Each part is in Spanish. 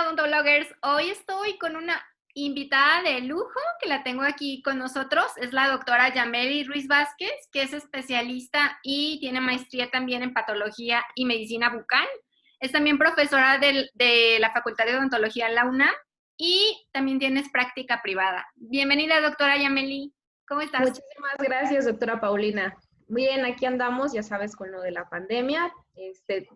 Hola, odontólogos. Hoy estoy con una invitada de lujo que la tengo aquí con nosotros. Es la doctora Yameli Ruiz Vázquez, que es especialista y tiene maestría también en patología y medicina bucal. Es también profesora de la Facultad de Odontología en la UNAM y también tienes práctica privada. Bienvenida, doctora Yameli. ¿Cómo estás? Muchísimas gracias, doctora Paulina. Bien, aquí andamos, ya sabes, con lo de la pandemia.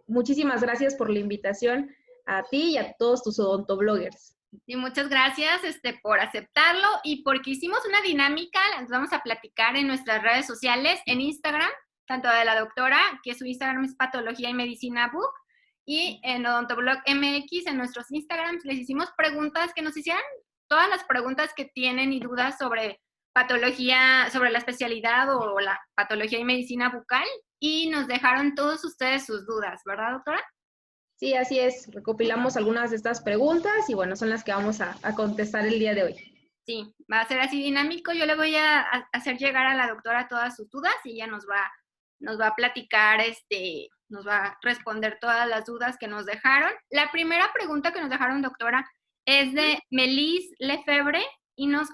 Muchísimas gracias por la invitación a ti y a todos tus odontobloggers. Y muchas gracias por aceptarlo y porque hicimos una dinámica, las vamos a platicar en nuestras redes sociales, en Instagram, tanto de la doctora, que su Instagram es Patología y Medicina Book, y en Odontoblog MX, en nuestros Instagrams, les hicimos preguntas que nos hicieran, todas las preguntas que tienen y dudas sobre patología, sobre la especialidad o la patología y medicina bucal, y nos dejaron todos ustedes sus dudas, ¿verdad, doctora? Sí, así es. Recopilamos algunas de estas preguntas y bueno, son las que vamos a contestar el día de hoy. Sí, va a ser así dinámico. Yo le voy a hacer llegar a la doctora todas sus dudas y ella nos va a platicar, nos va a responder todas las dudas que nos dejaron. La primera pregunta que nos dejaron, doctora, es de Melis Lefebvre y nos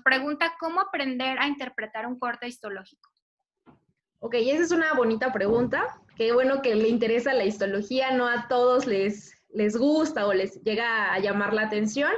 pregunta cómo aprender a interpretar un corte histológico. Ok, esa es una bonita pregunta. Qué bueno que le interesa la histología, no a todos les gusta o les llega a llamar la atención.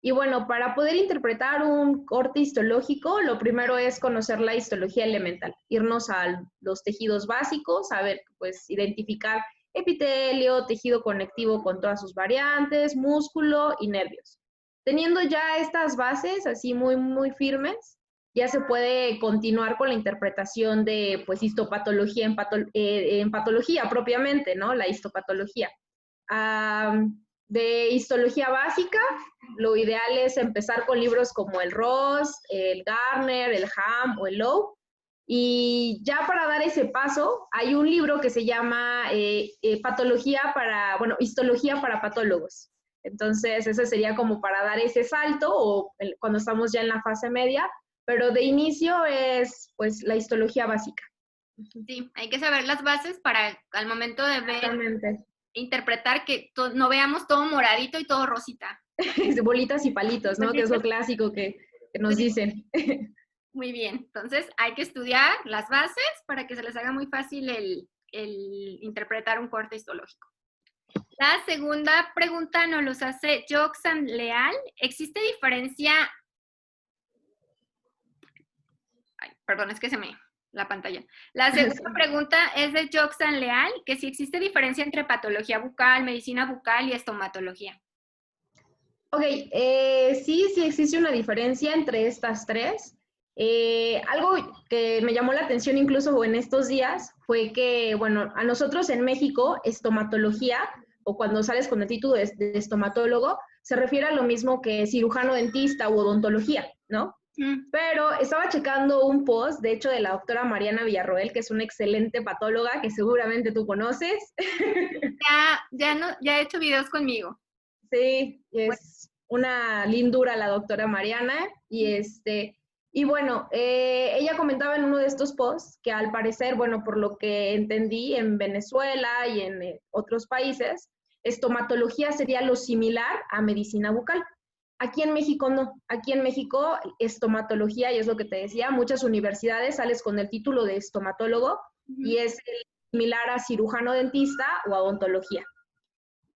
Y bueno, para poder interpretar un corte histológico, lo primero es conocer la histología elemental, irnos a los tejidos básicos, saber, pues, identificar epitelio, tejido conectivo con todas sus variantes, músculo y nervios. Teniendo ya estas bases así muy firmes, ya se puede continuar con la interpretación de, pues, histopatología en patología propiamente, ¿no? La histopatología. De histología básica, lo ideal es empezar con libros como el Ross, el Garner, el Ham o el Lowe. Y ya para dar ese paso, hay un libro que se llama Histología para patólogos. Entonces, ese sería como para dar ese salto o cuando estamos ya en la fase media, pero de inicio es pues la histología básica. Sí, hay que saber las bases para al momento de ver, Exactamente. interpretar que no veamos todo moradito y todo rosita. Bolitas y palitos, ¿no? Que es lo clásico que nos dicen. Muy bien, entonces hay que estudiar las bases para que se les haga muy fácil el interpretar un corte histológico. La segunda pregunta nos los hace Joxan Leal. ¿Existe diferencia? Ay, perdón, es que se me la pantalla. La segunda pregunta es de Joxan Leal, que si existe diferencia entre patología bucal, medicina bucal y estomatología. Ok, sí existe una diferencia entre estas tres. Algo que me llamó la atención incluso en estos días fue que, bueno, a nosotros en México, estomatología, o cuando sales con el título de estomatólogo, se refiere a lo mismo que cirujano dentista u odontología, ¿no? Pero estaba checando un post, de hecho, de la doctora Mariana Villarroel, que es una excelente patóloga que seguramente tú conoces. Ya he hecho videos conmigo. Sí, Bueno, es una lindura la doctora Mariana y bueno, ella comentaba en uno de estos posts que al parecer, bueno, por lo que entendí en Venezuela y en otros países, estomatología sería lo similar a medicina bucal. Aquí en México no, aquí en México estomatología, y es lo que te decía, muchas universidades sales con el título de estomatólogo y es similar a cirujano dentista o a odontología.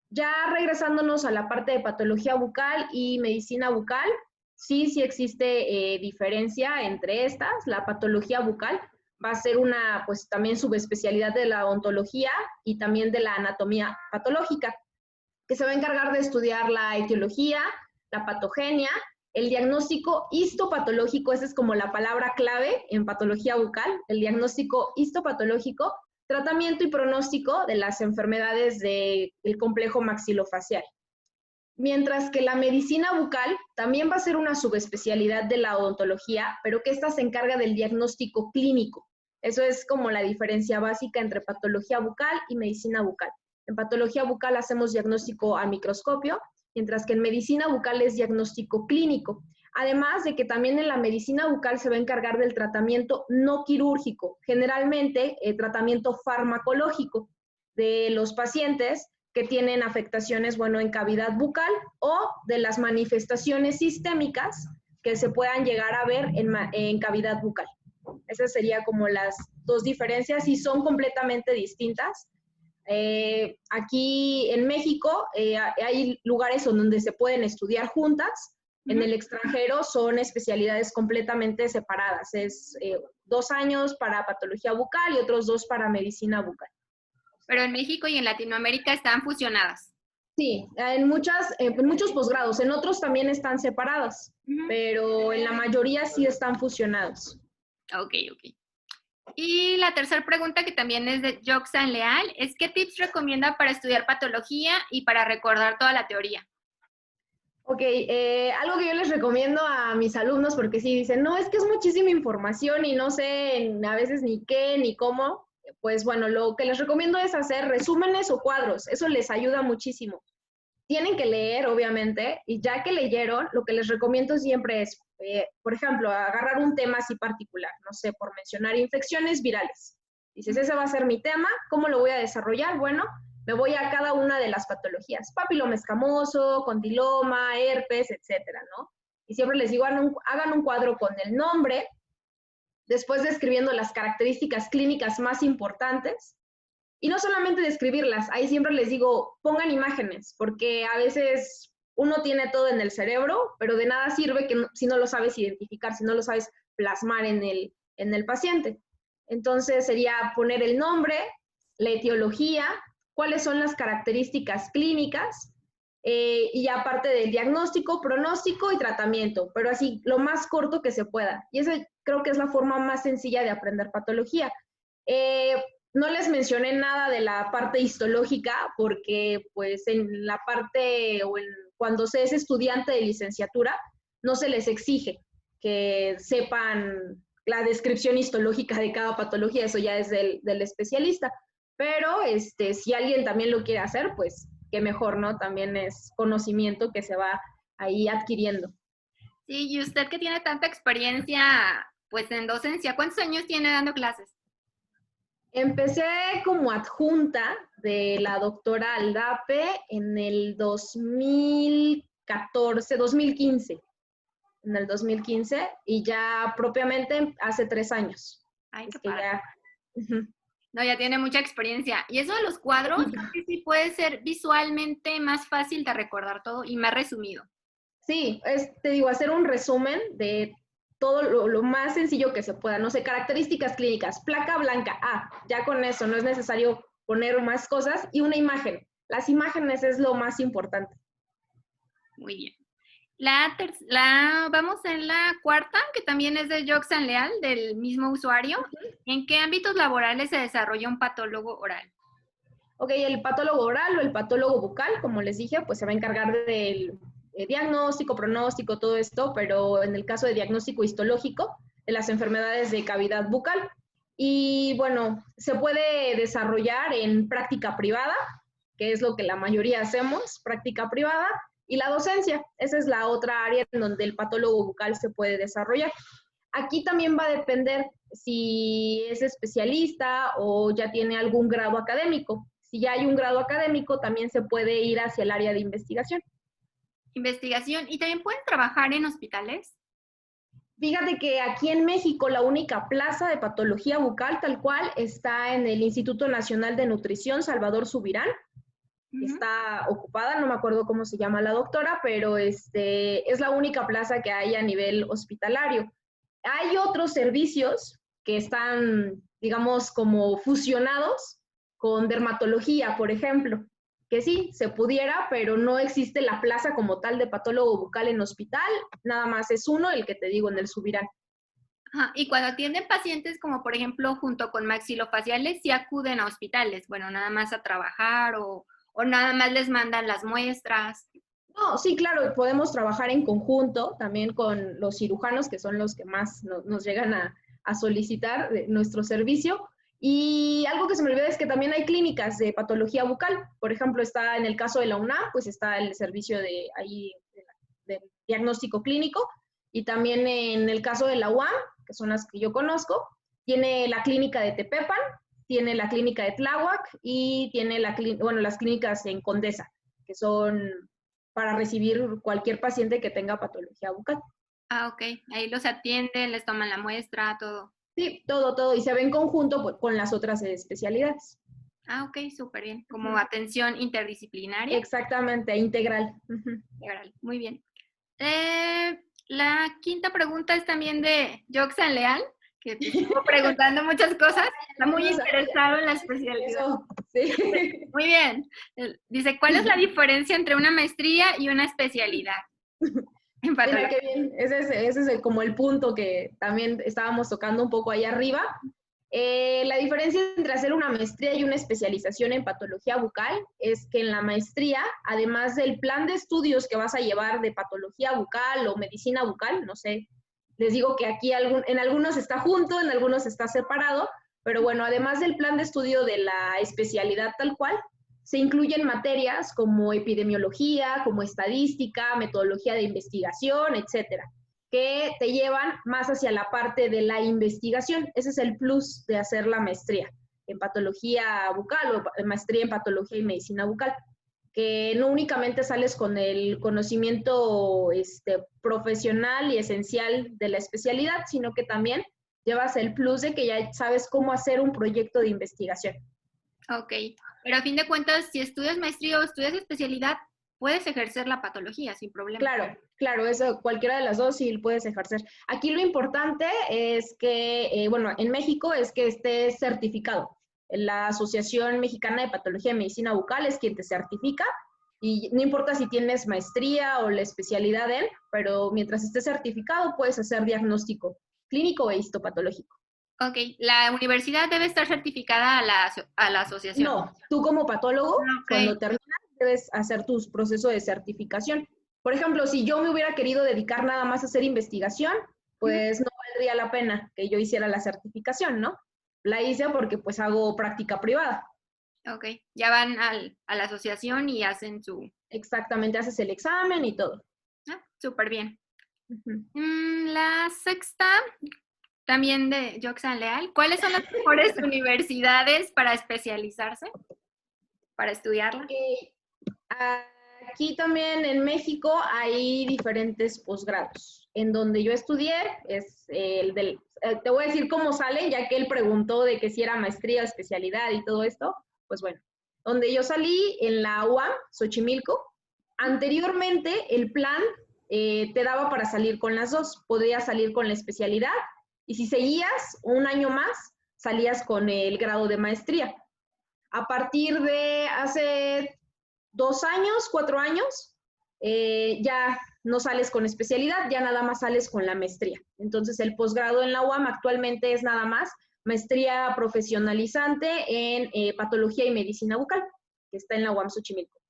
Ya regresándonos a la parte de patología bucal y medicina bucal, sí existe diferencia entre estas. La patología bucal va a ser una, pues también subespecialidad de la odontología y también de la anatomía patológica, que se va a encargar de estudiar la etiología, la patogenia, el diagnóstico histopatológico, esa es como la palabra clave en patología bucal, el diagnóstico histopatológico, tratamiento y pronóstico de las enfermedades del complejo maxilofacial. Mientras que la medicina bucal también va a ser una subespecialidad de la odontología, pero que esta se encarga del diagnóstico clínico. Eso es como la diferencia básica entre patología bucal y medicina bucal. En patología bucal hacemos diagnóstico a microscopio, mientras que en medicina bucal es diagnóstico clínico. Además de que también en la medicina bucal se va a encargar del tratamiento no quirúrgico, generalmente tratamiento farmacológico de los pacientes que tienen afectaciones, bueno, en cavidad bucal o de las manifestaciones sistémicas que se puedan llegar a ver en cavidad bucal. Esas serían como las dos diferencias y son completamente distintas. Aquí en México hay lugares donde se pueden estudiar juntas. En el extranjero son especialidades completamente separadas. Es 2 años para patología bucal y otros 2 para medicina bucal. Pero en México y en Latinoamérica están fusionadas. Sí, en muchos posgrados, en otros también están separadas, pero en la mayoría sí están fusionados. Ok. Y la tercera pregunta, que también es de Joxan Leal, es ¿qué tips recomienda para estudiar patología y para recordar toda la teoría? Ok, algo que yo les recomiendo a mis alumnos, porque sí dicen, no, es que es muchísima información y no sé a veces ni qué ni cómo, pues bueno, lo que les recomiendo es hacer resúmenes o cuadros, eso les ayuda muchísimo. Tienen que leer, obviamente, y ya que leyeron, lo que les recomiendo siempre es, por ejemplo, agarrar un tema así particular, no sé, por mencionar infecciones virales. Dices, ese va a ser mi tema, ¿cómo lo voy a desarrollar? Bueno, me voy a cada una de las patologías, papiloma escamoso, condiloma, herpes, etcétera, ¿no? Y siempre les digo, hagan un cuadro con el nombre, después describiendo las características clínicas más importantes, y no solamente describirlas, ahí siempre les digo, pongan imágenes, porque a veces uno tiene todo en el cerebro, pero de nada sirve que si no lo sabes identificar, si no lo sabes plasmar en el paciente. Entonces sería poner el nombre, la etiología, cuáles son las características clínicas, y aparte del diagnóstico, pronóstico y tratamiento, pero así lo más corto que se pueda. Y esa creo que es la forma más sencilla de aprender patología. No les mencioné nada de la parte histológica porque pues en la parte cuando se es estudiante de licenciatura no se les exige que sepan la descripción histológica de cada patología, eso ya es del especialista. Pero si alguien también lo quiere hacer, pues qué mejor, ¿no? También es conocimiento que se va ahí adquiriendo. Sí, y usted que tiene tanta experiencia pues en docencia, ¿cuántos años tiene dando clases? Empecé como adjunta de la doctora Aldape en el 2014, 2015, en el 2015, y ya propiamente hace 3 años. Ay, qué Es que padre. ya... No, ya tiene mucha experiencia. Y eso de los cuadros, creo que sí puede ser visualmente más fácil de recordar todo y más resumido. Sí, te digo, hacer un resumen de todo lo más sencillo que se pueda. No sé, características clínicas, placa blanca, ya con eso, no es necesario poner más cosas, y una imagen. Las imágenes es lo más importante. Muy bien. Vamos en la cuarta, que también es de Joxan Leal, del mismo usuario. ¿En qué ámbitos laborales se desarrolla un patólogo oral? Ok, el patólogo oral o el patólogo bucal, como les dije, pues se va a encargar del diagnóstico, pronóstico, todo esto, pero en el caso de diagnóstico histológico, de las enfermedades de cavidad bucal. Y bueno, se puede desarrollar en práctica privada, que es lo que la mayoría hacemos, práctica privada, y la docencia. Esa es la otra área en donde el patólogo bucal se puede desarrollar. Aquí también va a depender si es especialista o ya tiene algún grado académico. Si ya hay un grado académico, también se puede ir hacia el área de investigación. Investigación. ¿Y también pueden trabajar en hospitales? Fíjate que aquí en México la única plaza de patología bucal tal cual está en el Instituto Nacional de Nutrición Salvador Subirán. Está ocupada, no me acuerdo cómo se llama la doctora, pero es la única plaza que hay a nivel hospitalario. Hay otros servicios que están, digamos, como fusionados con dermatología, por ejemplo, que sí, se pudiera, pero no existe la plaza como tal de patólogo bucal en hospital, nada más es uno, el que te digo, en el Subirán. Ajá. Y cuando atienden pacientes como por ejemplo junto con maxilofaciales, sí acuden a hospitales, bueno, nada más a trabajar o nada más les mandan las muestras. No, sí, claro, podemos trabajar en conjunto también con los cirujanos, que son los que más nos llegan a solicitar nuestro servicio. Y algo que se me olvidó es que también hay clínicas de patología bucal. Por ejemplo, está en el caso de la UNAM, pues está el servicio de diagnóstico clínico. Y también en el caso de la UAM, que son las que yo conozco, tiene la clínica de Tepepan, tiene la clínica de Tláhuac y tiene las clínicas en Condesa, que son para recibir cualquier paciente que tenga patología bucal. Ah, ok. Ahí los atienden, les toman la muestra, todo. Sí, todo, y se ve en conjunto pues, con las otras especialidades. Ah, ok, súper bien. Como atención interdisciplinaria. Exactamente, integral. Integral. Muy bien. La quinta pregunta es también de Joxan Leal, que te estuvo preguntando muchas cosas. Está muy interesado en la especialidad. Eso, sí. Muy bien. Dice, ¿cuál es la diferencia entre una maestría y una especialidad en Mira patología? qué bien, ese es como el punto que también estábamos tocando un poco ahí arriba. La diferencia entre hacer una maestría y una especialización en patología bucal es que en la maestría, además del plan de estudios que vas a llevar de patología bucal o medicina bucal, no sé, les digo que aquí en algunos está junto, en algunos está separado, pero bueno, además del plan de estudio de la especialidad tal cual, se incluyen materias como epidemiología, como estadística, metodología de investigación, etcétera, que te llevan más hacia la parte de la investigación. Ese es el plus de hacer la maestría en patología bucal o maestría en patología y medicina bucal, que no únicamente sales con el conocimiento profesional y esencial de la especialidad, sino que también llevas el plus de que ya sabes cómo hacer un proyecto de investigación. Ok, pero a fin de cuentas, si estudias maestría o estudias especialidad, puedes ejercer la patología sin problema. Claro, eso, cualquiera de las dos sí puedes ejercer. Aquí lo importante es que, bueno, en México es que estés certificado. La Asociación Mexicana de Patología y Medicina Bucal es quien te certifica y no importa si tienes maestría o la especialidad en, pero mientras estés certificado puedes hacer diagnóstico clínico e histopatológico. Ok, la universidad debe estar certificada a la asociación. No, tú como patólogo, Ok. cuando terminas, debes hacer tu proceso de certificación. Por ejemplo, si yo me hubiera querido dedicar nada más a hacer investigación, pues no valdría la pena que yo hiciera la certificación, ¿no? La hice porque pues hago práctica privada. Ok, ya van a la asociación y hacen su... Exactamente, haces el examen y todo. Ah, súper bien. Ujú. La sexta, también de Joxan Leal. ¿Cuáles son las mejores universidades para especializarse, para estudiarla? Aquí también en México hay diferentes posgrados. En donde yo estudié es el del, te voy a decir cómo salen, ya que él preguntó de que si era maestría, especialidad y todo esto. Pues bueno, donde yo salí en la UAM, Xochimilco, anteriormente el plan te daba para salir con las dos. Podías salir con la especialidad y si seguías un año más, salías con el grado de maestría. A partir de hace 2 años, 4 años, ya no sales con especialidad, ya nada más sales con la maestría. Entonces, el posgrado en la UAM actualmente es nada más maestría profesionalizante en patología y medicina bucal, que está en la UAM Xochimilco.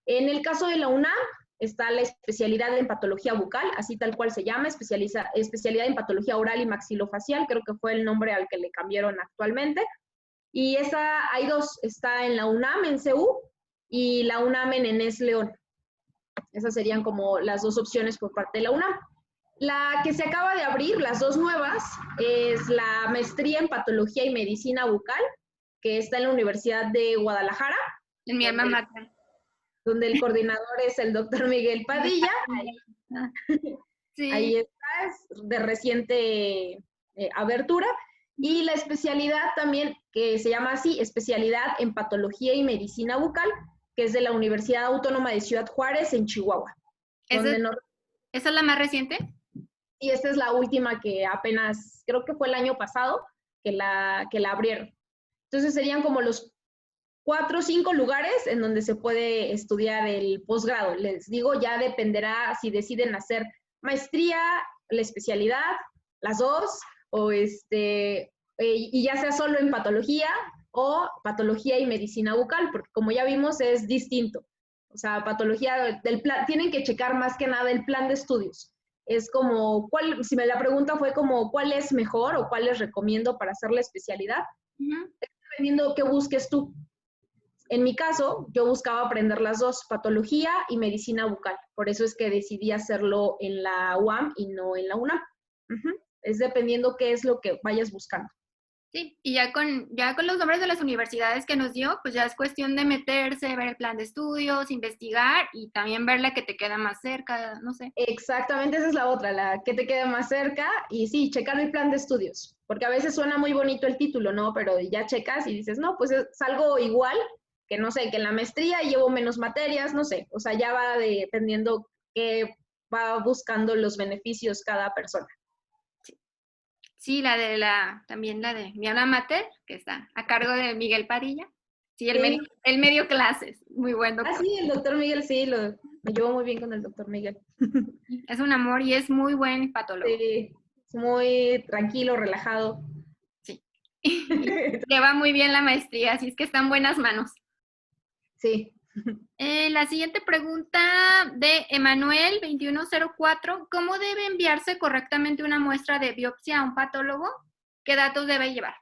En el caso de la UNAM, está la especialidad en patología bucal, así tal cual se llama, especialidad en patología oral y maxilofacial, creo que fue el nombre al que le cambiaron actualmente. Y esa, hay dos, está en la UNAM, en CEU, y la UNAM en Enes León. Esas serían como las dos opciones por parte de la UNAM. La que se acaba de abrir, las dos nuevas, es la maestría en patología y medicina bucal, que está en la Universidad de Guadalajara, En mi alma donde, mater. donde el coordinador es el doctor Miguel Padilla. Sí. Ahí está, es de reciente abertura. Y la especialidad también, que se llama así, especialidad en patología y medicina bucal, que es de la Universidad Autónoma de Ciudad Juárez, en Chihuahua. ¿Esa es la más reciente? Y esta es la última que apenas, creo que fue el año pasado, que la abrieron. Entonces serían como los 4 o 5 lugares en donde se puede estudiar el posgrado. Les digo, ya dependerá si deciden hacer maestría, la especialidad, las dos, o y ya sea solo en patología o patología y medicina bucal, porque como ya vimos es distinto. O sea, patología del plan, tienen que checar más que nada el plan de estudios. Es como, si me la pregunta fue como, ¿cuál es mejor o cuál les recomiendo para hacer la especialidad? Dependiendo qué busques tú. En mi caso, yo buscaba aprender las dos, patología y medicina bucal. Por eso es que decidí hacerlo en la UAM y no en la UNAM. Es dependiendo qué es lo que vayas buscando. Sí, y ya con los nombres de las universidades que nos dio, pues ya es cuestión de meterse, ver el plan de estudios, investigar y también ver la que te queda más cerca, no sé. Exactamente, esa es la otra, la que te quede más cerca y sí, checar el plan de estudios, porque a veces suena muy bonito el título, ¿no? Pero ya checas y dices, no, pues es algo igual, que no sé, que en la maestría llevo menos materias, no sé, o sea, ya va dependiendo qué va buscando los beneficios cada persona. Sí, también la de mi alma mater, que está a cargo de Miguel Padilla. Sí, Sí, él me dio clases, muy buen ah, doctor. sí, el doctor Miguel, sí, me llevo muy bien con el doctor Miguel. Es un amor y es muy buen patólogo. Sí, es muy tranquilo, relajado. Sí. Y lleva muy bien la maestría, así es que está en buenas manos. Sí. La siguiente pregunta de Emanuel 2104. ¿Cómo debe enviarse correctamente una muestra de biopsia a un patólogo? ¿Qué datos debe llevar?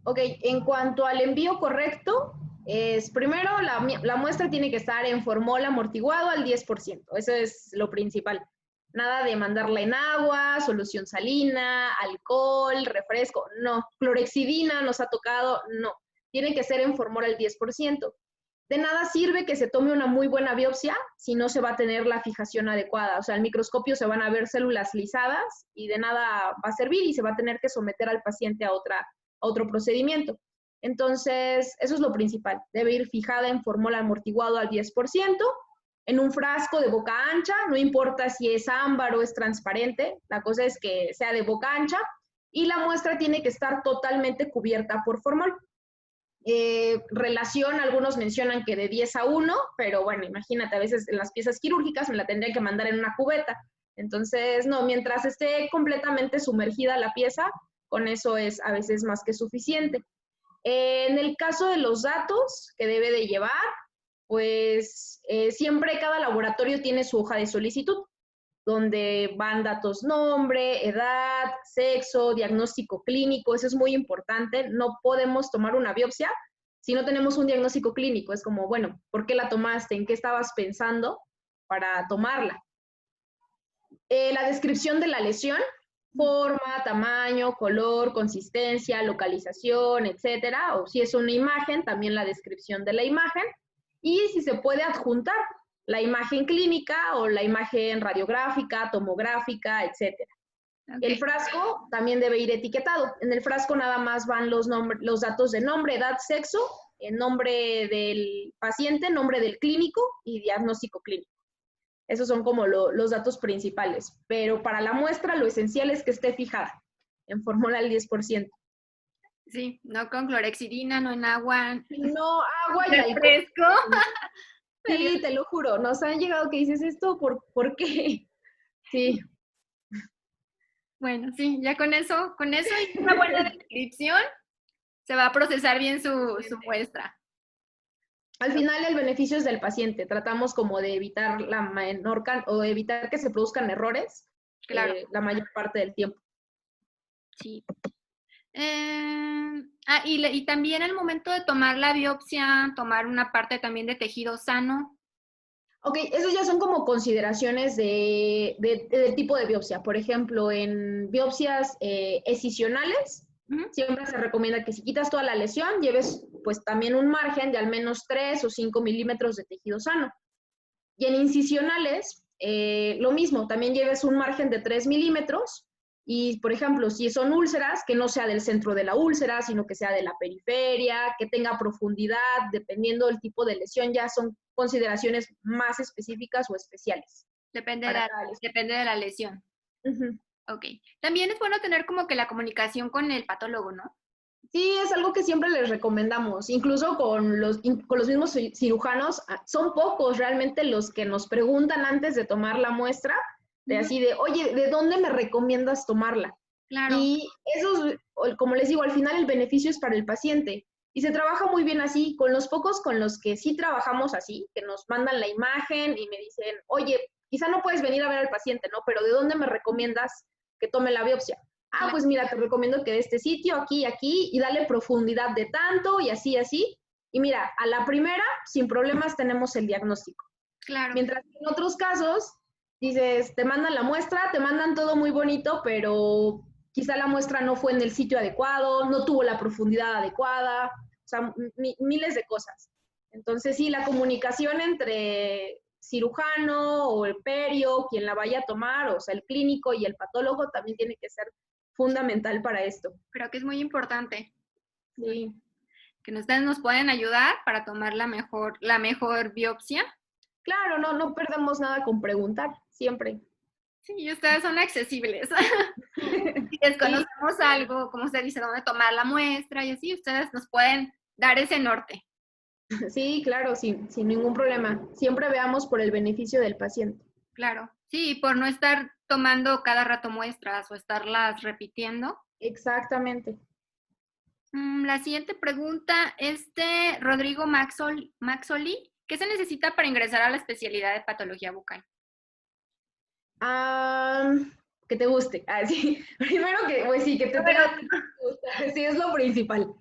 Ok, en cuanto al envío correcto, es primero la muestra tiene que estar en formol amortiguado al 10%, eso es lo principal. Nada de mandarla en agua, solución salina, alcohol, refresco, no. Clorexidina nos ha tocado, no. Tiene que ser en formol al 10%. De nada sirve que se tome una muy buena biopsia si no se va a tener la fijación adecuada. O sea, al microscopio se van a ver células lisadas y de nada va a servir y se va a tener que someter al paciente a otro procedimiento. Entonces, eso es lo principal. Debe ir fijada en formol amortiguado al 10%, en un frasco de boca ancha, no importa si es ámbar o es transparente, la cosa es que sea de boca ancha y la muestra tiene que estar totalmente cubierta por formol. Relación, algunos mencionan que de 10 a 1, pero bueno, imagínate, a veces en las piezas quirúrgicas me la tendría que mandar en una cubeta. Entonces, no, mientras esté completamente sumergida la pieza, con eso es a veces más que suficiente. En el caso de los datos que debe de llevar, pues siempre cada laboratorio tiene su hoja de solicitud, donde van datos nombre, edad, sexo, diagnóstico clínico, eso es muy importante. No podemos tomar una biopsia si no tenemos un diagnóstico clínico. Es como, bueno, ¿por qué la tomaste? ¿En qué estabas pensando para tomarla? La descripción de la lesión, forma, tamaño, color, consistencia, localización, etcétera. O si es una imagen, también la descripción de la imagen. Y si se puede adjuntar la imagen clínica o la imagen radiográfica, tomográfica, etcétera. El Okay. frasco también debe ir etiquetado. En el frasco nada más van los datos de nombre, edad, sexo, el nombre del paciente, nombre del clínico y diagnóstico clínico. Esos son como los datos principales. Pero para la muestra lo esencial es que esté fijada en fórmula al 10%. Sí, no con clorexidina, no en agua, No agua y alcohol. refresco. Sí, te lo juro. Nos han llegado que dices esto, ¿por qué? Sí. Bueno, sí, ya con eso y una buena descripción, se va a procesar bien su muestra. Al final el beneficio es del paciente. Tratamos como de evitar la menor o evitar que se produzcan errores Claro, la mayor parte del tiempo. sí. Y también al momento de tomar la biopsia, tomar una parte también de tejido sano. Ok, esos ya son como consideraciones del tipo de biopsia. Por ejemplo, en biopsias escisionales, Ujú. siempre se recomienda que si quitas toda la lesión, lleves pues también un margen de al menos 3 o 5 milímetros de tejido sano. Y en incisionales, lo mismo, también lleves un margen de 3 milímetros y, por ejemplo, si son úlceras, que no sea del centro de la úlcera, sino que sea de la periferia, que tenga profundidad, dependiendo del tipo de lesión, ya son consideraciones más específicas o especiales Depende de para la, cada lesión. depende de la lesión. Uh-huh. Ok. También es bueno tener como que la comunicación con el patólogo, ¿no? Sí, es algo que siempre les recomendamos, incluso con los mismos cirujanos, son pocos realmente los que nos preguntan antes de tomar la muestra, de Ujú. así de, oye, ¿de dónde me recomiendas tomarla? Claro, Y eso, como les digo, al final el beneficio es para el paciente. Y se trabaja muy bien así, con los pocos con los que sí trabajamos así, que nos mandan la imagen y me dicen, oye, quizá no puedes venir a ver al paciente, ¿no? Pero ¿de dónde me recomiendas que tome la biopsia? Ah, claro. pues mira, te recomiendo que de este sitio, aquí, aquí, y dale profundidad de tanto y así, así. Y mira, a la primera, sin problemas, tenemos el diagnóstico. Claro. Mientras que en otros casos, dices, te mandan la muestra, te mandan todo muy bonito, pero quizá la muestra no fue en el sitio adecuado, no tuvo la profundidad adecuada, o sea, miles de cosas. Entonces, sí, la comunicación entre cirujano o el perio, quien la vaya a tomar, o sea, el clínico y el patólogo también tiene que ser fundamental para esto. Creo que es muy importante. Sí. Que ustedes nos pueden ayudar para tomar la mejor biopsia. Claro, no perdemos nada con preguntar, siempre. Sí, y ustedes son accesibles. Si desconocemos Sí. algo, como usted dice, dónde tomar la muestra y así, ustedes nos pueden dar ese norte. Sí, claro, sin ningún problema. Siempre veamos por el beneficio del paciente. Claro, sí, por no estar tomando cada rato muestras o estarlas repitiendo. Exactamente. La siguiente pregunta es de Rodrigo Maxoli. ¿Qué se necesita para ingresar a la especialidad de patología bucal? Que te guste. Sí. Primero que, pues sí, que te tenga que gustar. Sí, es lo principal.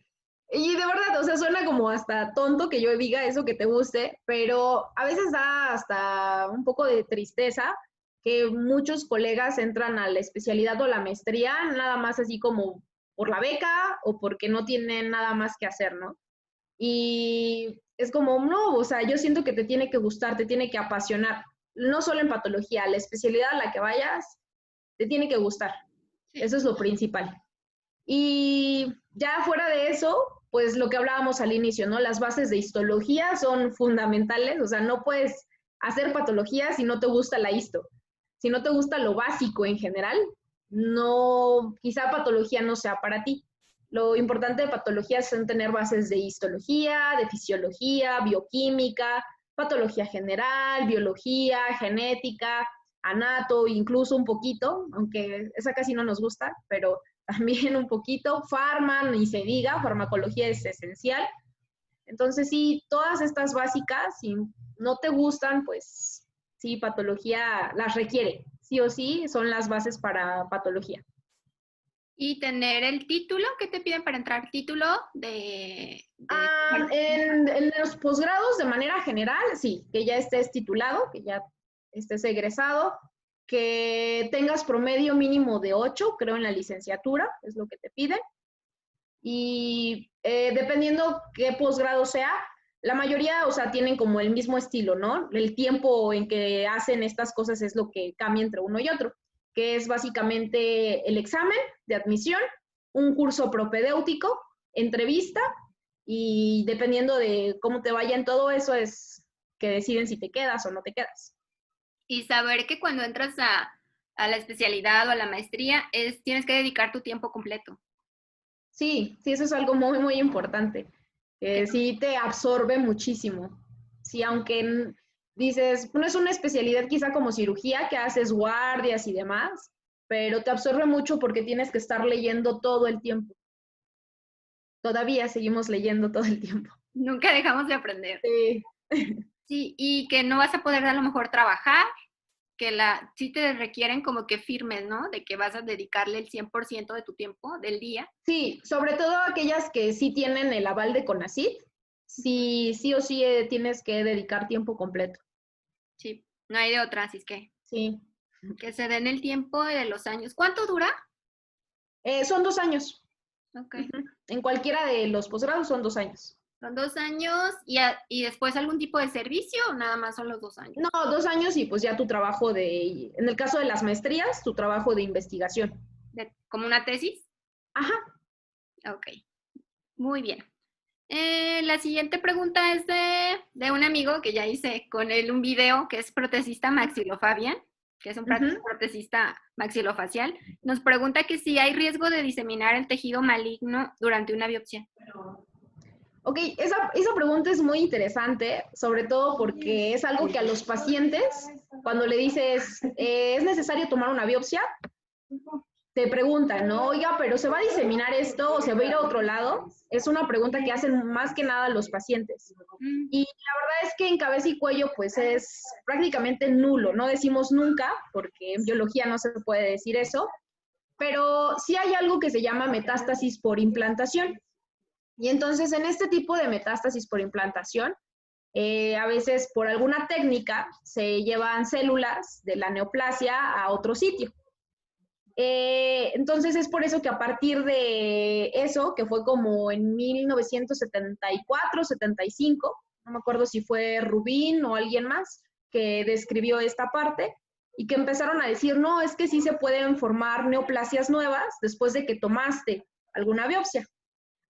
Y de verdad, o sea, suena como hasta tonto que yo diga eso que te guste, pero a veces da hasta un poco de tristeza que muchos colegas entran a la especialidad o la maestría nada más así como por la beca o porque no tienen nada más que hacer, ¿no? Y es como, no, o sea, yo siento que te tiene que gustar, te tiene que apasionar, no solo en patología, la especialidad a la que vayas, te tiene que gustar. Sí. Eso es lo principal. Y ya fuera de eso, pues lo que hablábamos al inicio, ¿no? Las bases de histología son fundamentales, o sea, no puedes hacer patología si no te gusta la histo. Si no te gusta lo básico en general, no, quizá patología no sea para ti. Lo importante de patología son tener bases de histología, de fisiología, bioquímica, patología general, biología, genética, anato, incluso un poquito, aunque esa casi no nos gusta, pero también un poquito, farma, ni se diga, farmacología es esencial. Entonces, sí, todas estas básicas, si no te gustan, pues sí, patología las requiere, sí o sí, son las bases para patología. Y tener el título, ¿qué te piden para entrar? ¿Título en los posgrados, de manera general, sí, que ya estés titulado, que ya estés egresado, que tengas promedio mínimo de 8, creo, en la licenciatura, es lo que te piden. Y dependiendo qué posgrado sea, la mayoría, o sea, tienen como el mismo estilo, ¿no? El tiempo en que hacen estas cosas es lo que cambia entre uno y otro, que es básicamente el examen de admisión, un curso propedéutico, entrevista, y dependiendo de cómo te vaya en todo eso es que deciden si te quedas o no te quedas. Y saber que cuando entras a la especialidad o a la maestría, tienes que dedicar tu tiempo completo. Sí, eso es algo muy, muy importante. Sí te absorbe muchísimo. Sí, aunque dices, no es una especialidad quizá como cirugía, que haces guardias y demás, pero te absorbe mucho porque tienes que estar leyendo todo el tiempo. Todavía seguimos leyendo todo el tiempo. Nunca dejamos de aprender. Sí. Sí, y que no vas a poder a lo mejor trabajar, que sí te requieren como que firmes, ¿no? De que vas a dedicarle el 100% de tu tiempo del día. Sí, sobre todo aquellas que sí tienen el aval de CONACYT, sí o sí tienes que dedicar tiempo completo. Sí, no hay de otra, así es que. Sí. Que se den el tiempo de los años. ¿Cuánto dura? Son 2 años. Okay. En cualquiera de los posgrados son 2 años. Son 2 años y después algún tipo de servicio o nada más son los 2 años. No, 2 años y pues ya tu trabajo en el caso de las maestrías, tu trabajo de investigación. ¿Como una tesis? Ajá. Ok, muy bien. La siguiente pregunta es de un amigo que ya hice con él un video, que es protesista maxilofabian, que es un protesista maxilofacial. Nos pregunta que si hay riesgo de diseminar el tejido maligno durante una biopsia. Ok, esa pregunta es muy interesante, sobre todo porque es algo que a los pacientes, cuando le dices, ¿es necesario tomar una biopsia? Te preguntan, ¿no? Oiga, pero ¿se va a diseminar esto o se va a ir a otro lado? Es una pregunta que hacen más que nada los pacientes. Y la verdad es que en cabeza y cuello, pues es prácticamente nulo. No decimos nunca, porque en biología no se puede decir eso, pero sí hay algo que se llama metástasis por implantación. Y entonces en este tipo de metástasis por implantación, a veces por alguna técnica se llevan células de la neoplasia a otro sitio. Entonces es por eso que a partir de eso, que fue como en 1974, 75, no me acuerdo si fue Rubin o alguien más que describió esta parte, y que empezaron a decir, no, es que sí se pueden formar neoplasias nuevas después de que tomaste alguna biopsia.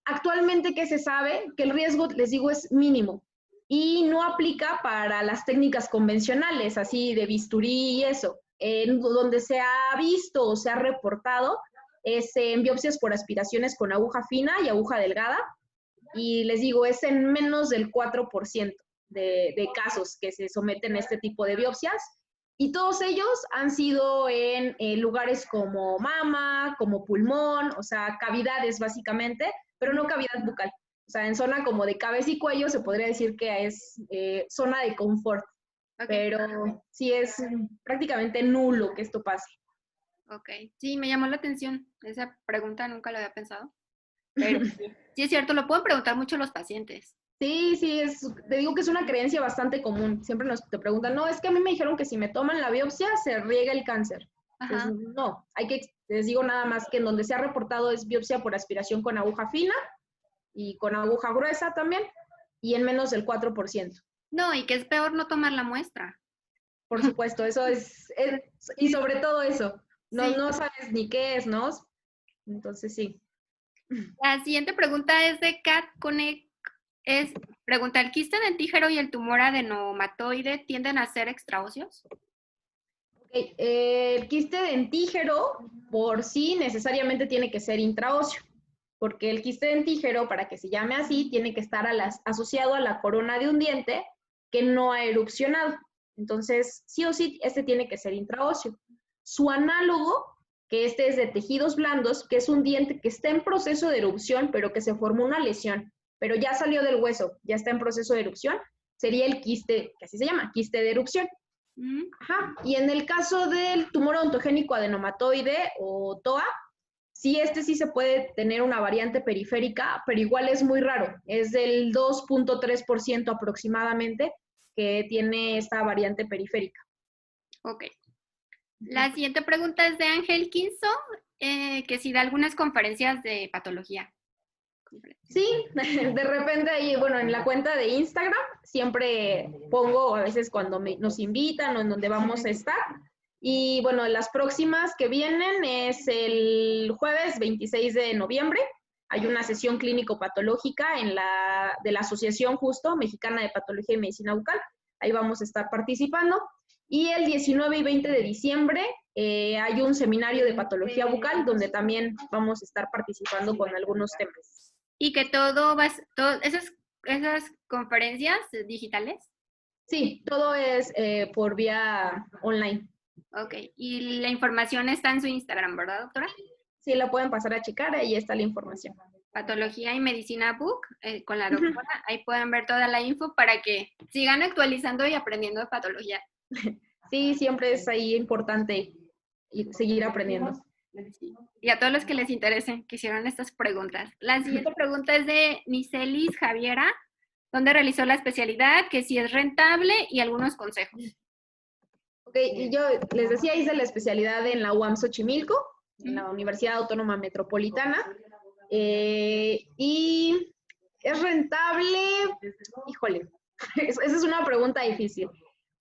Actualmente, ¿qué se sabe? Que el riesgo, les digo, es mínimo y no aplica para las técnicas convencionales, así de bisturí y eso. Donde se ha visto o se ha reportado es en biopsias por aspiraciones con aguja fina y aguja delgada, y les digo, es en menos del 4% de casos que se someten a este tipo de biopsias, y todos ellos han sido en lugares como mama, como pulmón, o sea, cavidades básicamente, pero no cavidad bucal. O sea, en zona como de cabeza y cuello se podría decir que es zona de confort, pero sí es prácticamente nulo que esto pase. Ok, sí, me llamó la atención. Esa pregunta nunca la había pensado. Pero sí es cierto, lo pueden preguntar mucho los pacientes. Sí, sí, te digo que es una creencia bastante común. Siempre te preguntan, no, es que a mí me dijeron que si me toman la biopsia se riega el cáncer. Pues Ajá. no, les digo nada más que en donde se ha reportado es biopsia por aspiración con aguja fina y con aguja gruesa también, y en menos del 4%. No, y que es peor no tomar la muestra. Por supuesto, eso y sobre todo eso, no, Sí. no sabes ni qué es, ¿no? Entonces sí. La siguiente pregunta es de Kat Connect. Pregunta, ¿el quiste dentígero y el tumor adenomatoide tienden a ser extraóseos? Okay. El quiste dentígero por sí necesariamente tiene que ser intraóseo, porque el quiste dentígero, para que se llame así, tiene que estar asociado a la corona de un diente que no ha erupcionado. Entonces, sí o sí, este tiene que ser intraóseo. Su análogo, que este es de tejidos blandos, que es un diente que está en proceso de erupción, pero que se formó una lesión, pero ya salió del hueso, ya está en proceso de erupción, sería el quiste, que así se llama, quiste de erupción. Ajá. Y en el caso del tumor odontogénico adenomatoide o TOA, sí, este sí se puede tener una variante periférica, pero igual es muy raro. Es del 2.3% aproximadamente que tiene esta variante periférica. Ok. La siguiente pregunta es de Ángel Quinzo, que si da algunas conferencias de patología. Sí, de repente ahí, bueno, en la cuenta de Instagram siempre pongo a veces cuando nos invitan o en donde vamos a estar. Y bueno, las próximas que vienen es el jueves 26 de noviembre. Hay una sesión clínico-patológica de la Asociación justo Mexicana de Patología y Medicina Bucal. Ahí vamos a estar participando. Y el 19 y 20 de diciembre hay un seminario de patología bucal donde también vamos a estar participando con algunos temas. Y que esas conferencias digitales. Sí, todo es por vía online. Ok, y la información está en su Instagram, ¿verdad, doctora? Sí, la pueden pasar a checar, ahí está la información. Patología y Medicina Book con la doctora. Ahí pueden ver toda la info para que sigan actualizando y aprendiendo de patología. Sí, siempre es ahí importante seguir aprendiendo. Sí. Y a todos los que les interesen, que hicieron estas preguntas. La siguiente pregunta es de Nicelis Javiera, ¿dónde realizó la especialidad? Que si es rentable y algunos consejos. Ok, y yo les decía, hice la especialidad en la UAM Xochimilco, en la Universidad Autónoma Metropolitana, y es rentable, híjole, esa es una pregunta difícil,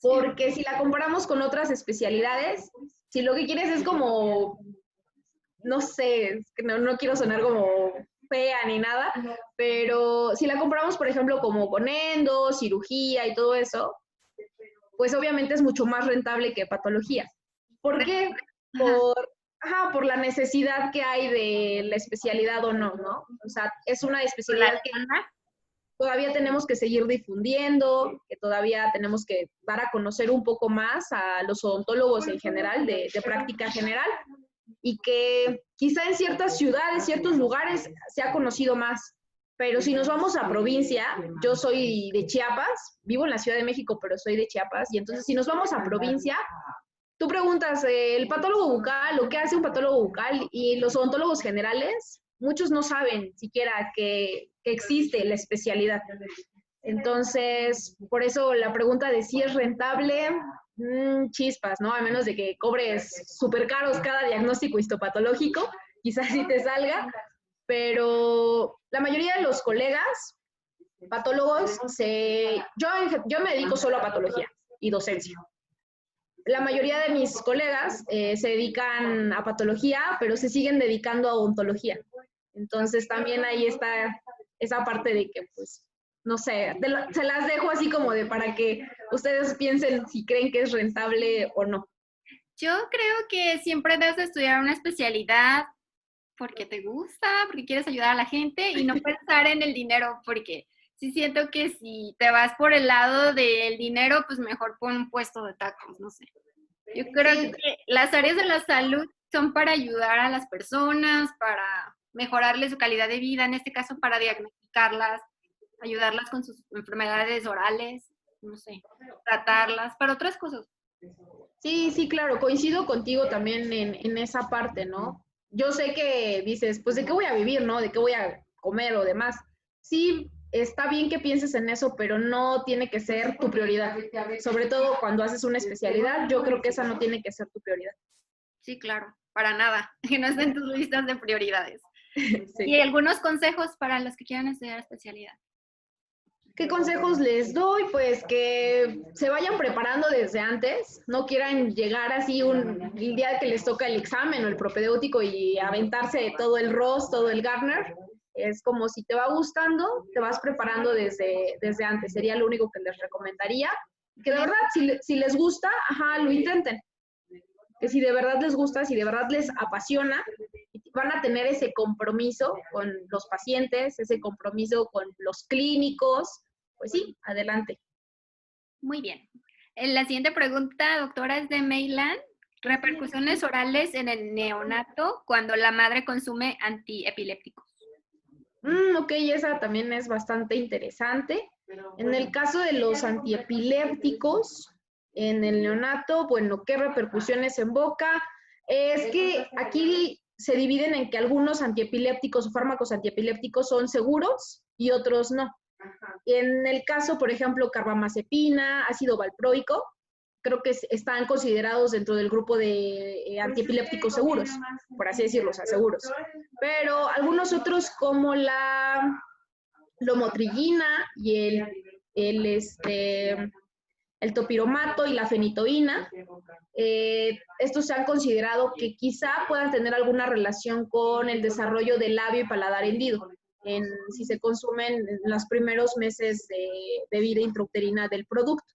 porque si la comparamos con otras especialidades, si lo que quieres es como, no sé, es que no quiero sonar como fea ni nada, pero si la comparamos, por ejemplo, como con endo, cirugía y todo eso, pues obviamente es mucho más rentable que patología. ¿Por qué? Por la necesidad que hay de la especialidad o no, ¿no? O sea, es una especialidad que todavía tenemos que seguir difundiendo, que todavía tenemos que dar a conocer un poco más a los odontólogos en general, de práctica general, y que quizá en ciertas ciudades, ciertos lugares se ha conocido más. Pero si nos vamos a provincia, yo soy de Chiapas, vivo en la Ciudad de México, pero soy de Chiapas, y entonces si nos vamos a provincia, tú preguntas, el patólogo bucal, o qué hace un patólogo bucal, y los odontólogos generales, muchos no saben siquiera que existe la especialidad. Entonces, por eso la pregunta de si es rentable, chispas, ¿no? A menos de que cobres súper caros cada diagnóstico histopatológico, quizás sí te salga, pero la mayoría de los colegas patólogos, yo me dedico solo a patología y docencia. La mayoría de mis colegas se dedican a patología, pero se siguen dedicando a odontología. Entonces también ahí está esa parte de que, pues, no sé, se las dejo así como de para que ustedes piensen si creen que es rentable o no. Yo creo que siempre debes de estudiar una especialidad porque te gusta, porque quieres ayudar a la gente y no pensar en el dinero, porque sí siento que si te vas por el lado del dinero, pues mejor pon un puesto de tacos, no sé. Yo creo Sí, que las áreas de la salud son para ayudar a las personas, para mejorarles su calidad de vida, en este caso para diagnosticarlas, ayudarlas con sus enfermedades orales, no sé, tratarlas, para otras cosas. sí, claro, coincido contigo también en esa parte, ¿no? Yo sé que dices, pues, ¿de qué voy a vivir, no? ¿De qué voy a comer o demás? Sí, está bien que pienses en eso, pero no tiene que ser tu prioridad. Sobre todo cuando haces una especialidad, yo creo que esa no tiene que ser tu prioridad. Sí, claro, para nada, que no estén tus listas de prioridades. Sí. Y algunos consejos para los que quieran estudiar especialidad. ¿Qué consejos les doy? Pues que se vayan preparando desde antes, no quieran llegar así el día que les toca el examen o el propedéutico y aventarse todo el ROS, todo el Gardner. Es como si te va gustando, te vas preparando desde antes. Sería lo único que les recomendaría. Que de verdad, si les gusta, ajá, lo intenten. Que si de verdad les gusta, si de verdad les apasiona, van a tener ese compromiso con los pacientes, ese compromiso con los clínicos, pues sí, adelante. Muy bien. La siguiente pregunta, doctora, es de Mayland. Repercusiones orales en el neonato cuando la madre consume antiepilépticos. Ok, esa también es bastante interesante. En el caso de los antiepilépticos, en el neonato, bueno, ¿qué repercusiones en boca? Es que aquí se dividen en que algunos antiepilépticos o fármacos antiepilépticos son seguros y otros no. En el caso, por ejemplo, carbamazepina, ácido valproico, creo que están considerados dentro del grupo de antiepilépticos seguros, por así decirlo, o sea, seguros. Pero algunos otros como la lomotrigina y el topiromato y la fenitoína, estos se han considerado que quizá puedan tener alguna relación con el desarrollo del labio y paladar hendido, si se consumen en los primeros meses de vida intrauterina del producto.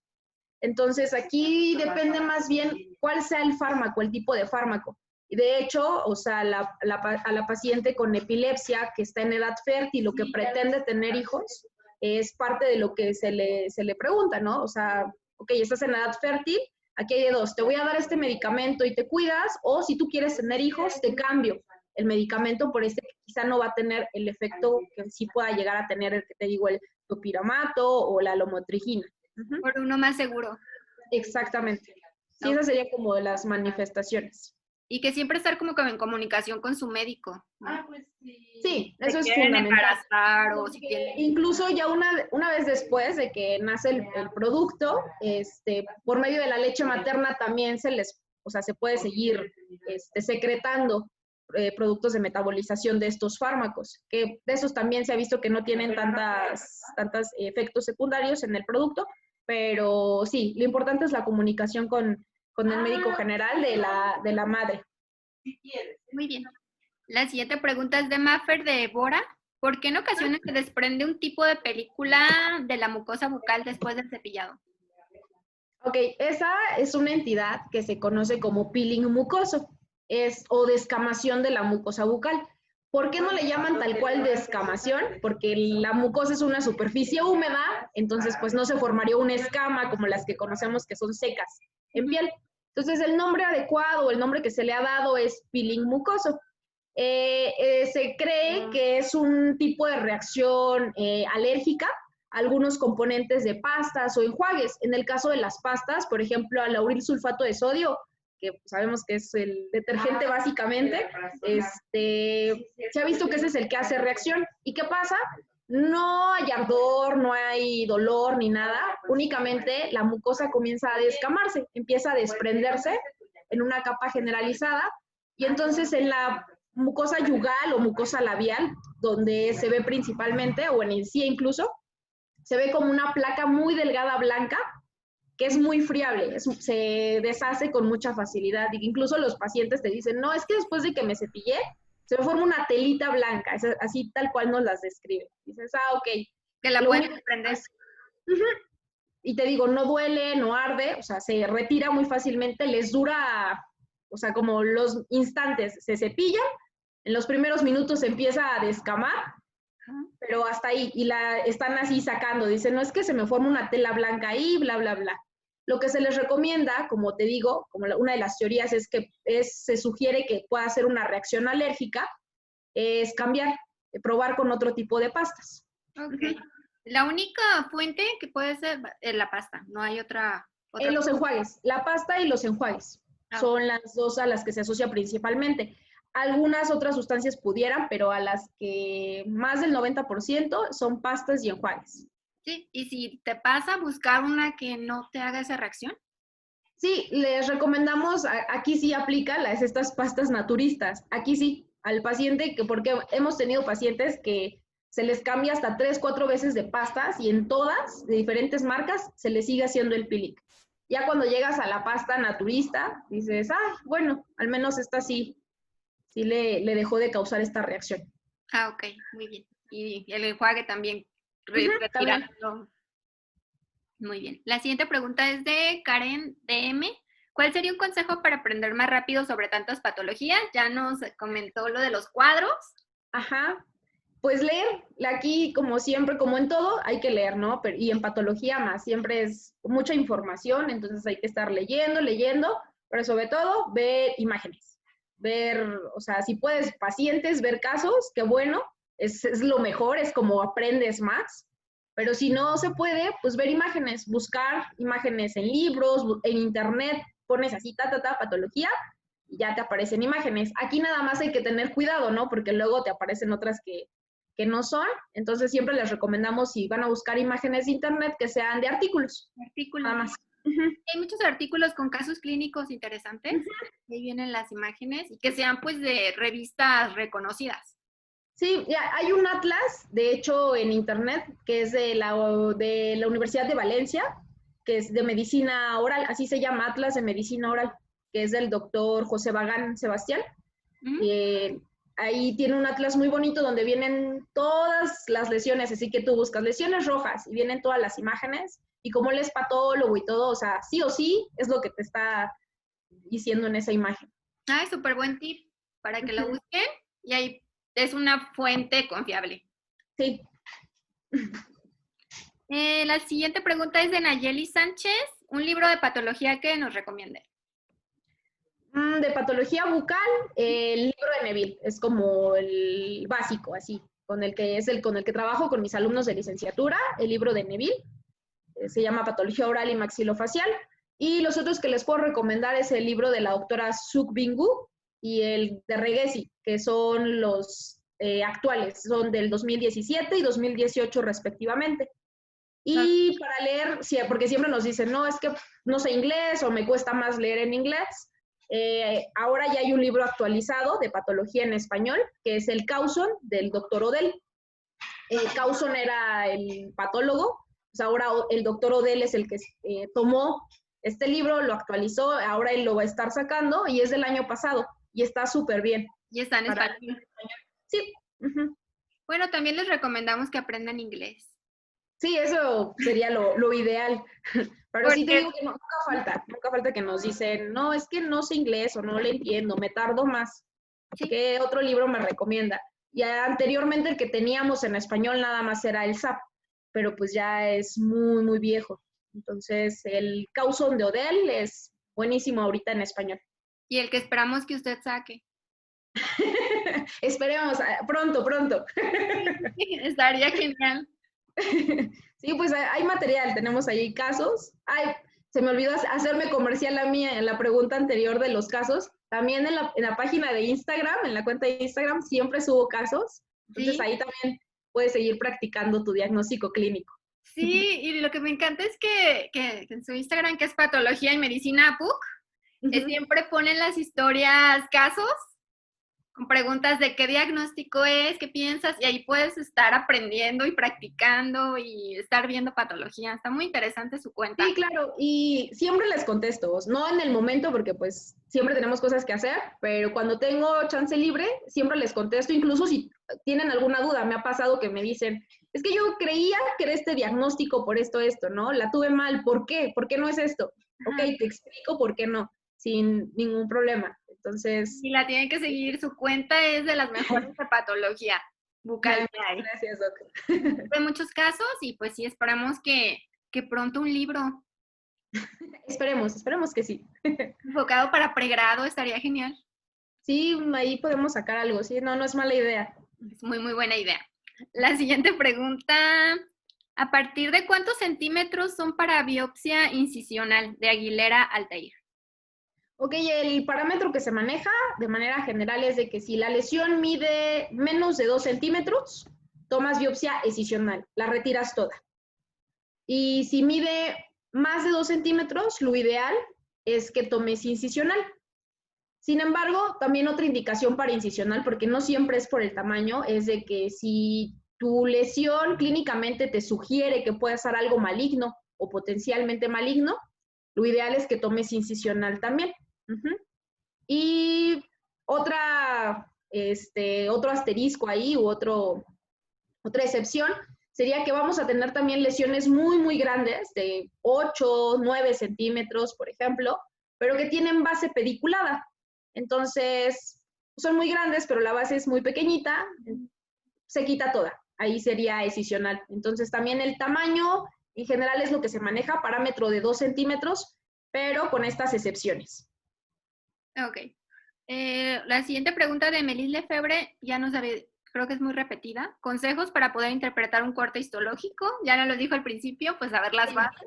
Entonces, aquí depende más bien cuál sea el fármaco, el tipo de fármaco. Y de hecho, o sea, a la paciente con epilepsia que está en edad fértil o que pretende tener hijos, es parte de lo que se le pregunta, ¿no? O sea, ok, estás en edad fértil, aquí hay de dos, te voy a dar este medicamento y te cuidas, o si tú quieres tener hijos, te cambio el medicamento por este que quizá no va a tener el efecto que sí pueda llegar a tener el que te digo, el topiramato o la lomotrigina. Por uno más seguro. Exactamente. Sí, ¿No? esas serían como de las manifestaciones. Y que siempre estar como que en comunicación con su médico, ¿no? Sí, Si eso es quieren fundamental. embarazar o si quieren... Incluso ya una vez después de que nace el producto, por medio de la leche materna también o sea, se puede seguir secretando productos de metabolización de estos fármacos, que de esos también se ha visto que no tienen tantos efectos secundarios en el producto, pero sí, lo importante es la comunicación con el médico general de la madre. Muy bien. La siguiente pregunta es de Maffer de Bora. ¿Por qué en ocasiones se desprende un tipo de película de la mucosa bucal después del cepillado? Ok, esa es una entidad que se conoce como peeling mucoso, o descamación de la mucosa bucal. ¿Por qué no le llaman tal cual descamación? Porque la mucosa es una superficie húmeda, entonces pues no se formaría una escama como las que conocemos que son secas en piel. Entonces el nombre adecuado, el nombre que se le ha dado es peeling mucoso. Se cree que es un tipo de reacción alérgica a algunos componentes de pastas o enjuagues. En el caso de las pastas, por ejemplo, al lauril sulfato de sodio, que sabemos que es el detergente básicamente, se ha visto que ese es el que hace reacción. ¿Y qué pasa? No hay ardor, no hay dolor ni nada, únicamente la mucosa comienza a descamarse, empieza a desprenderse en una capa generalizada y entonces en la mucosa yugal o mucosa labial, donde se ve principalmente, o en el sí incluso, se ve como una placa muy delgada blanca que es muy friable, se deshace con mucha facilidad. Incluso los pacientes te dicen, no, es que después de que me cepillé, se me forma una telita blanca, así tal cual nos las describe. Dices, ok. Que la Lo pueden único desprender. y te digo, no duele, no arde, o sea, se retira muy fácilmente, les dura, o sea, como los instantes, se cepillan, en los primeros minutos se empieza a descamar, pero hasta ahí, y la están así sacando, dicen, no es que se me forma una tela blanca ahí, bla, bla, bla. Lo que se les recomienda, como te digo, como una de las teorías es que se sugiere que pueda ser una reacción alérgica, es cambiar, probar con otro tipo de pastas. Ok. La única fuente que puede ser es la pasta, no hay otra. Los enjuagues, la pasta y los enjuagues son las dos a las que se asocia principalmente. Algunas otras sustancias pudieran, pero a las que más del 90% son pastas y enjuagues. Sí, y si te pasa, buscar una que no te haga esa reacción. Sí, les recomendamos, aquí sí aplica estas pastas naturistas, aquí sí, al paciente, porque hemos tenido pacientes que se les cambia hasta 3, 4 veces de pastas y en todas, de diferentes marcas, se les sigue haciendo el pilic. Ya cuando llegas a la pasta naturista, dices, bueno, al menos esta sí le dejó de causar esta reacción. Ok, muy bien. Y el enjuague también, También. retirarlo. Muy bien. La siguiente pregunta es de Karen DM. ¿Cuál sería un consejo para aprender más rápido sobre tantas patologías? Ya nos comentó lo de los cuadros. Ajá. Pues leer, aquí como siempre, como en todo, hay que leer, ¿no? Y en patología más, siempre es mucha información, entonces hay que estar leyendo, pero sobre todo ver imágenes, ver, o sea, si puedes pacientes, ver casos, qué bueno, es lo mejor, es como aprendes más, pero si no se puede, pues ver imágenes, buscar imágenes en libros, en internet, pones así, patología, y ya te aparecen imágenes. Aquí nada más hay que tener cuidado, ¿no? Porque luego te aparecen otras que no son, entonces siempre les recomendamos si van a buscar imágenes de internet que sean de artículos. Nada más. Hay muchos artículos con casos clínicos interesantes. Ahí vienen las imágenes y que sean pues de revistas reconocidas. Sí, ya hay un atlas, de hecho, en internet, que es de la Universidad de Valencia, que es de medicina oral, así se llama, Atlas de Medicina Oral, que es del doctor José Bagán Sebastián. Ahí tiene un atlas muy bonito donde vienen todas las lesiones, así que tú buscas lesiones rojas y vienen todas las imágenes y como él es patólogo y todo, o sea, sí o sí es lo que te está diciendo en esa imagen. Ay, súper buen tip para que lo busquen y ahí es una fuente confiable. Sí. La siguiente pregunta es de Nayeli Sánchez. Un libro de patología que nos recomiende. De patología bucal, el libro de Neville es como el básico, así, con el que trabajo con mis alumnos de licenciatura, el libro de Neville, se llama Patología Oral y Maxilofacial. Y los otros que les puedo recomendar es el libro de la doctora Suk Bingu y el de Reghesi, que son los actuales, son del 2017 y 2018 respectivamente. Y para leer, sí, porque siempre nos dicen, no, es que no sé inglés o me cuesta más leer en inglés. Ahora ya hay un libro actualizado de patología en español, que es el Causon del doctor Odell. Causon era el patólogo, pues ahora el doctor Odell es el que tomó este libro, lo actualizó, ahora él lo va a estar sacando y es del año pasado y está súper bien. Y está en español. Sí. Bueno, también les recomendamos que aprendan inglés. Sí, eso sería lo ideal. Pero sí te digo que nunca falta que nos dicen, no, es que no sé inglés o no le entiendo, me tardo más. ¿Sí? ¿Qué otro libro me recomienda? Y anteriormente el que teníamos en español nada más era el SAP, pero pues ya es muy, muy viejo. Entonces el Causon de Odell es buenísimo ahorita en español. Y el que esperamos que usted saque. Esperemos, pronto. Sí, estaría genial. Sí, pues hay material, tenemos ahí casos. Ay, se me olvidó hacerme comercial a mí en la pregunta anterior de los casos. También en la página de Instagram, en la cuenta de Instagram, siempre subo casos. Entonces ahí también puedes seguir practicando tu diagnóstico clínico. Sí, y lo que me encanta es que en su Instagram, que es Patología y Medicina PUC, siempre ponen las historias, casos, con preguntas de qué diagnóstico es, qué piensas, y ahí puedes estar aprendiendo y practicando y estar viendo patología. Está muy interesante su cuenta. Sí, claro, y siempre les contesto, no en el momento porque pues siempre tenemos cosas que hacer, pero cuando tengo chance libre, siempre les contesto, incluso si tienen alguna duda. Me ha pasado que me dicen, es que yo creía que era este diagnóstico por esto, ¿no? La tuve mal, ¿por qué? ¿Por qué no es esto? Ok, te explico por qué no, sin ningún problema. Entonces... Y la tienen que seguir, su cuenta es de las mejores de patología bucal que hay. Gracias, Doc. Hay muchos casos y pues sí, esperamos que pronto un libro Esperemos que sí. enfocado para pregrado estaría genial. Sí, ahí podemos sacar algo, sí, no es mala idea. Es muy, muy buena idea. La siguiente pregunta, ¿a partir de cuántos centímetros son para biopsia incisional de Aguilera Altair? Ok, el parámetro que se maneja de manera general es de que si la lesión mide menos de 2 centímetros, tomas biopsia excisional, la retiras toda. Y si mide más de 2 centímetros, lo ideal es que tomes incisional. Sin embargo, también otra indicación para incisional, porque no siempre es por el tamaño, es de que si tu lesión clínicamente te sugiere que puede ser algo maligno o potencialmente maligno, lo ideal es que tomes incisional también. Y otra, otro asterisco ahí u otra excepción sería que vamos a tener también lesiones muy, muy grandes, de 8, 9 centímetros, por ejemplo, pero que tienen base pediculada. Entonces, son muy grandes, pero la base es muy pequeñita, se quita toda. Ahí sería excisional. Entonces, también el tamaño en general es lo que se maneja, parámetro de 2 centímetros, pero con estas excepciones. Ok. La siguiente pregunta de Melis Lefebvre ya nos había, creo que es muy repetida. ¿Consejos para poder interpretar un corte histológico? Ya nos lo dijo al principio, pues a ver las bases.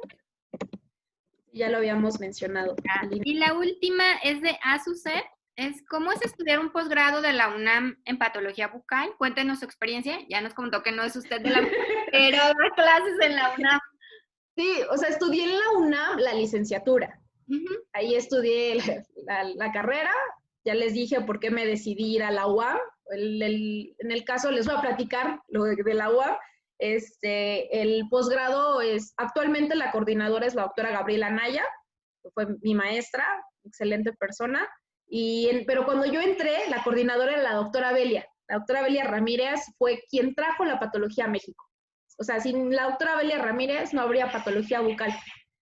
Ya lo habíamos mencionado. Y la última es de Azucet. ¿Cómo es estudiar un posgrado de la UNAM en patología bucal? Cuéntenos su experiencia. Ya nos contó que no es usted de la UNAM, pero da clases en la UNAM. Sí, o sea, estudié en la UNAM la licenciatura. Ahí estudié la carrera. Ya les dije por qué me decidí ir a la UAM. En el caso, les voy a platicar lo de la UAM. El posgrado actualmente la coordinadora es la doctora Gabriela Naya, que fue mi maestra, excelente persona. Pero cuando yo entré, la coordinadora era la doctora Belia. La doctora Belia Ramírez fue quien trajo la patología a México. O sea, sin la doctora Belia Ramírez no habría patología bucal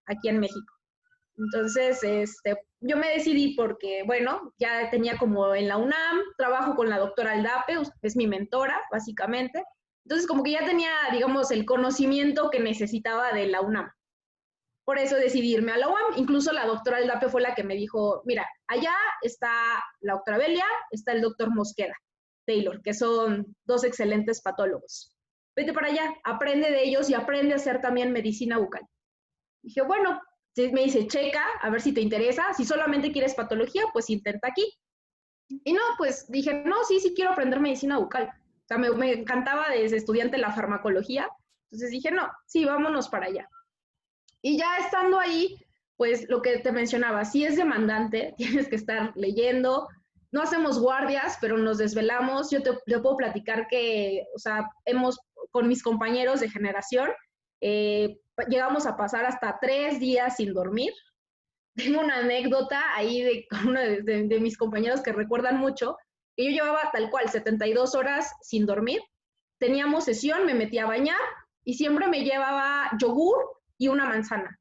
aquí en México. Entonces, yo me decidí porque, bueno, ya tenía como en la UNAM, trabajo con la doctora Aldape, es mi mentora, básicamente. Entonces, como que ya tenía, digamos, el conocimiento que necesitaba de la UNAM. Por eso decidí irme a la UAM. Incluso la doctora Aldape fue la que me dijo, mira, allá está la doctora Belia, está el doctor Mosqueda, Taylor, que son dos excelentes patólogos. Vete para allá, aprende de ellos y aprende a hacer también medicina bucal. Dije, bueno, me dice, checa, a ver si te interesa. Si solamente quieres patología, pues intenta aquí. Y no, pues dije, no, sí quiero aprender medicina bucal. O sea, me encantaba desde estudiante la farmacología. Entonces dije, no, sí, vámonos para allá. Y ya estando ahí, pues lo que te mencionaba, sí es demandante, tienes que estar leyendo. No hacemos guardias, pero nos desvelamos. Yo te puedo platicar que, o sea, con mis compañeros de generación, llegamos a pasar hasta 3 días sin dormir. Tengo una anécdota ahí de uno de mis compañeros que recuerdan mucho, que yo llevaba tal cual 72 horas sin dormir. Teníamos sesión, me metía a bañar y siempre me llevaba yogur y una manzana.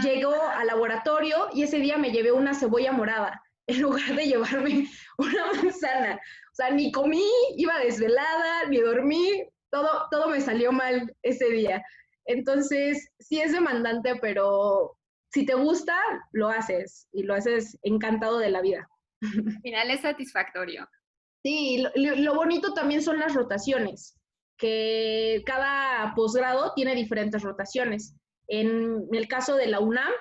Llegó al laboratorio y ese día me llevé una cebolla morada en lugar de llevarme una manzana. O sea, ni comí, iba desvelada, ni dormí, todo me salió mal ese día. Entonces, sí es demandante, pero si te gusta, lo haces y lo haces encantado de la vida. Al final es satisfactorio. Sí, lo bonito también son las rotaciones, que cada posgrado tiene diferentes rotaciones. En el caso de la UNAM,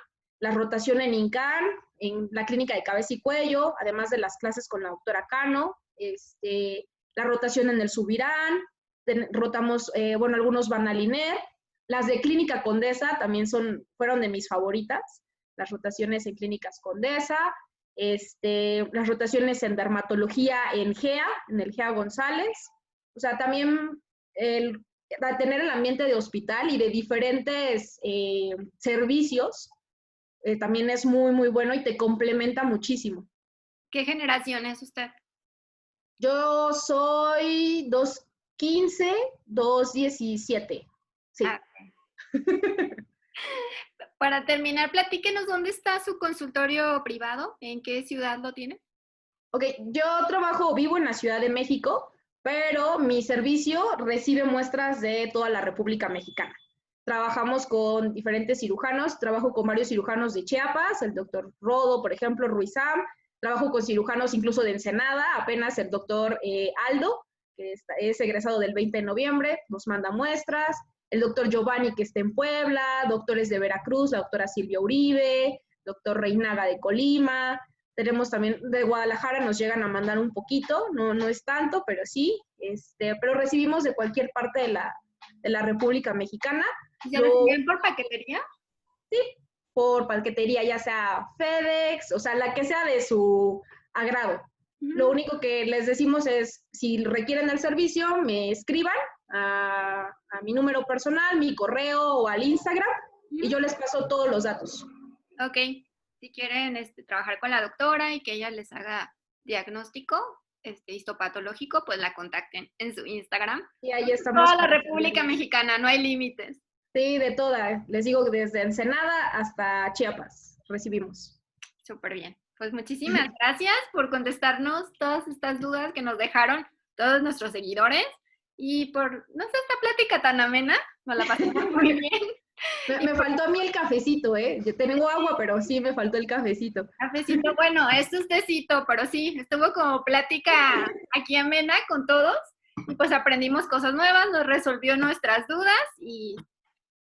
la rotación en INCAN, en la clínica de cabeza y cuello, además de las clases con la doctora Cano, la rotación en el Subirán, rotamos, bueno, algunos van al INER. Las de Clínica Condesa también fueron de mis favoritas. Las rotaciones en Clínicas Condesa, las rotaciones en dermatología en GEA, en el GEA González. O sea, también tener el ambiente de hospital y de diferentes servicios también es muy, muy bueno y te complementa muchísimo. ¿Qué generación es usted? Yo soy 215, 217. Sí. Ah. Para terminar, platíquenos dónde está su consultorio privado, en qué ciudad lo tiene. Ok, yo vivo en la Ciudad de México, pero mi servicio recibe muestras de toda la República Mexicana. Trabajamos con diferentes cirujanos, trabajo con varios cirujanos de Chiapas, el doctor Rodo, por ejemplo, Ruizam, trabajo con cirujanos incluso de Ensenada, apenas el doctor Aldo, que es egresado del 20 de noviembre, nos manda muestras, el doctor Giovanni, que está en Puebla, doctores de Veracruz, la doctora Silvia Uribe, doctor Reinaga de Colima, tenemos también de Guadalajara, nos llegan a mandar un poquito, no es tanto, pero sí, pero recibimos de cualquier parte de la República Mexicana. ¿Ya reciben por paquetería? Sí, por paquetería, ya sea FedEx, o sea, la que sea de su agrado. Lo único que les decimos es, si requieren el servicio, me escriban a mi número personal, mi correo o al Instagram, y yo les paso todos los datos. Ok, si quieren trabajar con la doctora y que ella les haga diagnóstico histopatológico, pues la contacten en su Instagram. Y ahí estamos. Toda la República Mexicana, no hay límites. Sí, de toda. Les digo, desde Ensenada hasta Chiapas recibimos. Súper bien. Pues muchísimas gracias por contestarnos todas estas dudas que nos dejaron todos nuestros seguidores y por, no sé, esta plática tan amena, nos la pasamos muy bien. Me faltó a mí el cafecito, ¿eh? Yo tengo agua, pero sí me faltó el cafecito. Cafecito, bueno, esto es tecito, pero sí, estuvo como plática aquí amena con todos y pues aprendimos cosas nuevas, nos resolvió nuestras dudas y,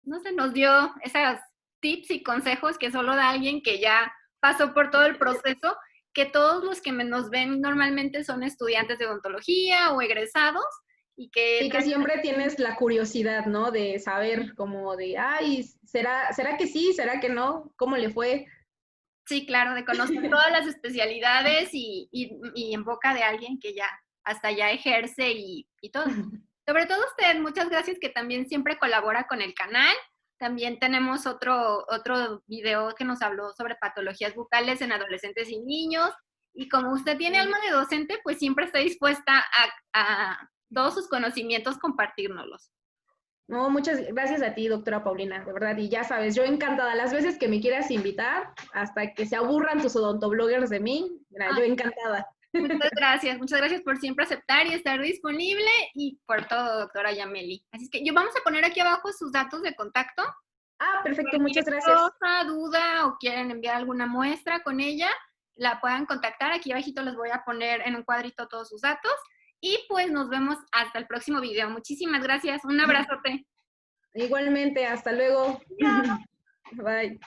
no sé, nos dio esos tips y consejos que solo da alguien que ya pasó por todo el proceso, que todos los que nos ven normalmente son estudiantes de odontología o egresados y que siempre tienes la curiosidad, ¿no? De saber como de, ay, ¿será que sí? ¿Será que no? ¿Cómo le fue? Sí, claro, de conocer todas las especialidades y en boca de alguien que ya hasta ya ejerce y todo. Sobre todo usted, muchas gracias que también siempre colabora con el canal. También tenemos otro video que nos habló sobre patologías bucales en adolescentes y niños. Y como usted tiene alma de docente, pues siempre está dispuesta a todos sus conocimientos compartírnoslos. No, muchas gracias a ti, doctora Paulina, de verdad. Y ya sabes, yo encantada. Las veces que me quieras invitar, hasta que se aburran tus odontobloggers de mí, mira, yo encantada. Muchas gracias por siempre aceptar y estar disponible y por todo, doctora Yameli. Así es que vamos a poner aquí abajo sus datos de contacto. Ah, perfecto, muchas gracias. Cosa, duda o quieren enviar alguna muestra con ella, la puedan contactar. Aquí abajito les voy a poner en un cuadrito todos sus datos. Y pues nos vemos hasta el próximo video. Muchísimas gracias. Un abrazote. Igualmente, hasta luego. Bye.